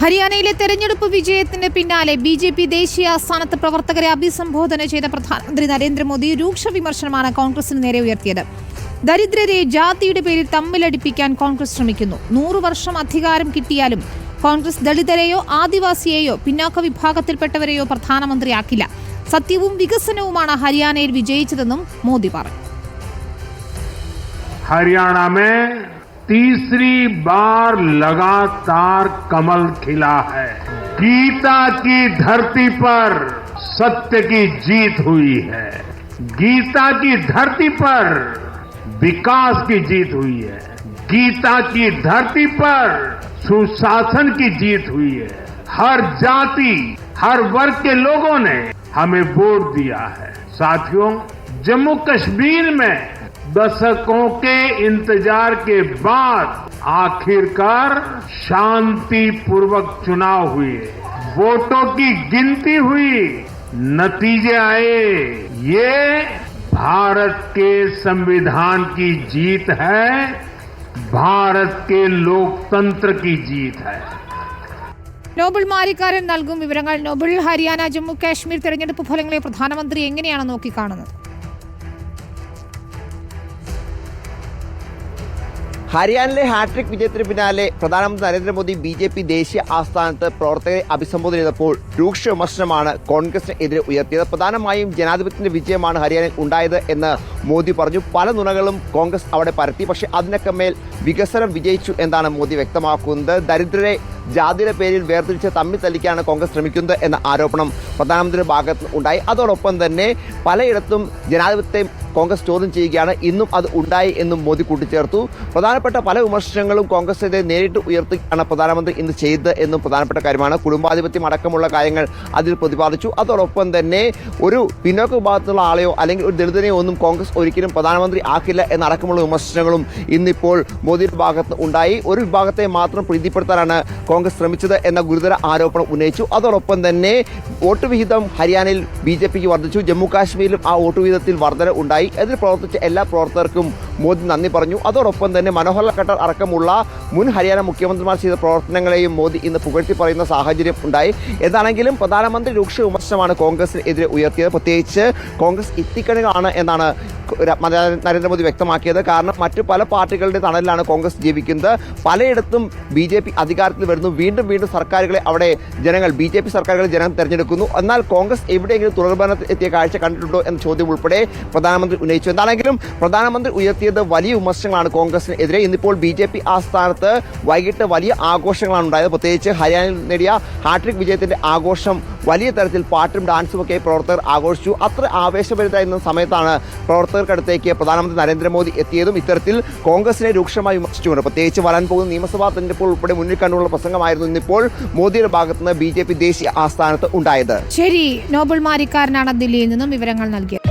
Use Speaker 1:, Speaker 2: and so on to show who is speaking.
Speaker 1: ഹരിയാനയിലെ തെരഞ്ഞെടുപ്പ് വിജയത്തിന് പിന്നാലെ ബിജെപി ദേശീയ ആസ്ഥാനത്ത് പ്രവർത്തകരെ അഭിസംബോധന ചെയ്ത പ്രധാനമന്ത്രി നരേന്ദ്രമോദി രൂക്ഷ വിമർശനമാണ് കോൺഗ്രസിന് നേരെ ഉയർത്തിയത്. ദരിദ്രരെ ജാതിയുടെ പേരിൽ തമ്മിലടിപ്പിക്കാൻ കോൺഗ്രസ് ശ്രമിക്കുന്നു. 100 വർഷം അധികാരം കിട്ടിയാലും കോൺഗ്രസ് ദളിതരെയോ ആദിവാസിയെയോ പിന്നാക്ക വിഭാഗത്തിൽപ്പെട്ടവരെയോ പ്രധാനമന്ത്രിയാക്കില്ല. സത്യവും വികസനവുമാണ് ഹരിയാനയിൽ വിജയിച്ചതെന്നും മോദി പറഞ്ഞു.
Speaker 2: हरियाणा में तीसरी बार लगातार कमल खिला है. गीता की धरती पर सत्य की जीत हुई है. गीता की धरती पर विकास की जीत हुई है. गीता की धरती पर सुशासन की जीत हुई है. हर जाति हर वर्ग के लोगों ने हमें वोट दिया है. साथियों, जम्मू कश्मीर में दशकों के इंतजार के बाद आखिरकार शांतिपूर्वक चुनाव हुए, वोटों की गिनती हुई, नतीजे आए. ये भारत के संविधान की जीत है, भारत के लोकतंत्र की जीत है.
Speaker 1: നോബൽ മാരിക്കാരൻ നൽകും വിവരങ്ങൾ. നോബൽ, ഹരിയാന ജമ്മു കാശ്മീർ തെരഞ്ഞെടുപ്പ് ഫലങ്ങളെ പ്രധാനമന്ത്രി എങ്ങനെയാണ് നോക്കിക്കാണുന്നത്?
Speaker 3: ഹരിയാനയിലെ ഹാട്രിക് വിജയത്തിന് പിന്നാലെ പ്രധാനമന്ത്രി നരേന്ദ്രമോദി ബിജെപി ദേശീയ ആസ്ഥാനത്ത് പ്രവർത്തകരെ അഭിസംബോധന ചെയ്തപ്പോൾ രൂക്ഷ വിമർശനമാണ് കോൺഗ്രസിന് എതിരെ ഉയർത്തിയത്. പ്രധാനമായും ജനാധിപത്യത്തിന്റെ വിജയമാണ് ഹരിയാനയിൽ ഉണ്ടായത് എന്ന് മോദി പറഞ്ഞു. പല നുണകളും കോൺഗ്രസ് അവിടെ പരത്തി. പക്ഷേ അതിനൊക്കെ മേൽ വികസനം വിജയിച്ചു എന്നാണ് മോദി വ്യക്തമാക്കുന്നത്. ദരിദ്രരെ ജാതിയുടെ പേരിൽ വേർതിരിച്ച് തമ്മിൽ തല്ലിക്കാനാണ് കോൺഗ്രസ് ശ്രമിക്കുന്നത് എന്ന ആരോപണം പ്രധാനമന്ത്രിയുടെ ഭാഗത്ത് ഉണ്ടായി. അതോടൊപ്പം തന്നെ പലയിടത്തും ജനാധിപത്യം കോൺഗ്രസ് ചോദ്യം ചെയ്യുകയാണ്. ഇന്നും അത് ഉണ്ടായി എന്നും മോദി കൂട്ടിച്ചേർത്തു. പ്രധാനപ്പെട്ട പല വിമർശനങ്ങളും കോൺഗ്രസിനെ നേരിട്ട് ഉയർത്തുകയാണ് പ്രധാനമന്ത്രി ഇന്ന് ചെയ്തത് എന്നും പ്രധാനപ്പെട്ട കാര്യമാണ്. കുടുംബാധിപത്യം അടക്കമുള്ള കാര്യങ്ങൾ അതിൽ പ്രതിപാദിച്ചു. അതോടൊപ്പം തന്നെ ഒരു പിന്നോക്ക വിഭാഗത്തിലുള്ള ആളെയോ അല്ലെങ്കിൽ ഒരു ദളിതനെയോ ഒന്നും കോൺഗ്രസ് ഒരിക്കലും പ്രധാനമന്ത്രി ആക്കില്ല എന്നടക്കമുള്ള വിമർശനങ്ങളും ഇന്നിപ്പോൾ മോദിയുടെ ഭാഗത്ത് ഉണ്ടായി. ഒരു വിഭാഗത്തെ മാത്രം പ്രീതിപ്പെടുത്താനാണ് കോൺഗ്രസ് ശ്രമിച്ചത് എന്ന ഗുരുതര ആരോപണം ഉന്നയിച്ചു. അതോടൊപ്പം തന്നെ വോട്ട് വിഹിതം ഹരിയാനയിൽ ബിജെപിക്ക് വർദ്ധിച്ചു. ജമ്മു കാശ്മീരിലും ആ വോട്ട് വിഹിതത്തിൽ വർധന ഉണ്ടായി. അതിൽ പ്രവർത്തിച്ച എല്ലാ പ്രവർത്തകർക്കും മോദി നന്ദി പറഞ്ഞു. അതോടൊപ്പം തന്നെ മനോഹർ ഖട്ടർ അടക്കമുള്ള മുൻ ഹരിയാന മുഖ്യമന്ത്രിമാർ ചെയ്ത പ്രവർത്തനങ്ങളെയും മോദി ഇന്ന് പുകഴ്ത്തി പറയുന്ന സാഹചര്യം ഉണ്ടായി. എന്താണെങ്കിലും പ്രധാനമന്ത്രി രൂക്ഷ വിമർശനമാണ് കോൺഗ്രസിന് എതിരെ ഉയർത്തിയത്. പ്രത്യേകിച്ച് കോൺഗ്രസ് ഇത്തിക്കണികളാണ് എന്നാണ് നരേന്ദ്രമോദി വ്യക്തമാക്കിയത്. കാരണം മറ്റു പല പാർട്ടികളുടെ തണലിലാണ് കോൺഗ്രസ് ജീവിക്കുന്നത്. പലയിടത്തും ബിജെപി അധികാരത്തിൽ വരുന്നു. വീണ്ടും വീണ്ടും സർക്കാരുകളെ അവിടെ ജനങ്ങൾ ബിജെപി സർക്കാരുകളെ ജനം തെരഞ്ഞെടുക്കുന്നു. എന്നാൽ കോൺഗ്രസ് എവിടെയെങ്കിലും തുടർഭരണത്തിൽ എത്തിയ കാഴ്ച കണ്ടിട്ടുണ്ടോ എന്ന ചോദ്യം ഉൾപ്പെടെ പ്രധാനമന്ത്രി ഉന്നയിച്ചു. എന്താണെങ്കിലും പ്രധാനമന്ത്രി ഉയർത്തിയത് വലിയ വിമർശനങ്ങളാണ് കോൺഗ്രസിന് എതിരെ. ഇന്നിപ്പോൾ ബിജെപി ആസ്ഥാനത്ത് വൈകിട്ട് വലിയ ആഘോഷങ്ങളാണ് ഉണ്ടായത്. പ്രത്യേകിച്ച് ഹരിയാനയിൽ നേടിയ ഹാട്രിക് വിജയത്തിന്റെ ആഘോഷം വലിയ തരത്തിൽ പാട്ടും ഡാൻസും ഒക്കെ പ്രവർത്തകർ ആഘോഷിച്ചു. അത്ര ആവേശഭരിതമായിരുന്ന സമയത്താണ് പ്രവർത്തകർക്കടുത്തേക്ക് പ്രധാനമന്ത്രി നരേന്ദ്രമോദി എത്തിയതും ഇത്തരത്തിൽ കോൺഗ്രസിനെ രൂക്ഷമായി വിമർശിച്ചുകൊണ്ട്. പ്രത്യേകിച്ച് വരാൻ പോകുന്ന നിയമസഭാ തെരഞ്ഞെടുപ്പ് ഉൾപ്പെടെ മുന്നിൽ കണ്ടുള്ള പ്രസംഗമായിരുന്നു ഇന്നിപ്പോൾ മോദിയുടെ ഭാഗത്തുനിന്ന് ബിജെപി ദേശീയ ആസ്ഥാനത്ത് ഉണ്ടായത്.
Speaker 1: ശരി, നോബൽ മാരിക്കാരനാണ് ദില്ലിയിൽ നിന്നും വിവരങ്ങൾ നൽകിയത്.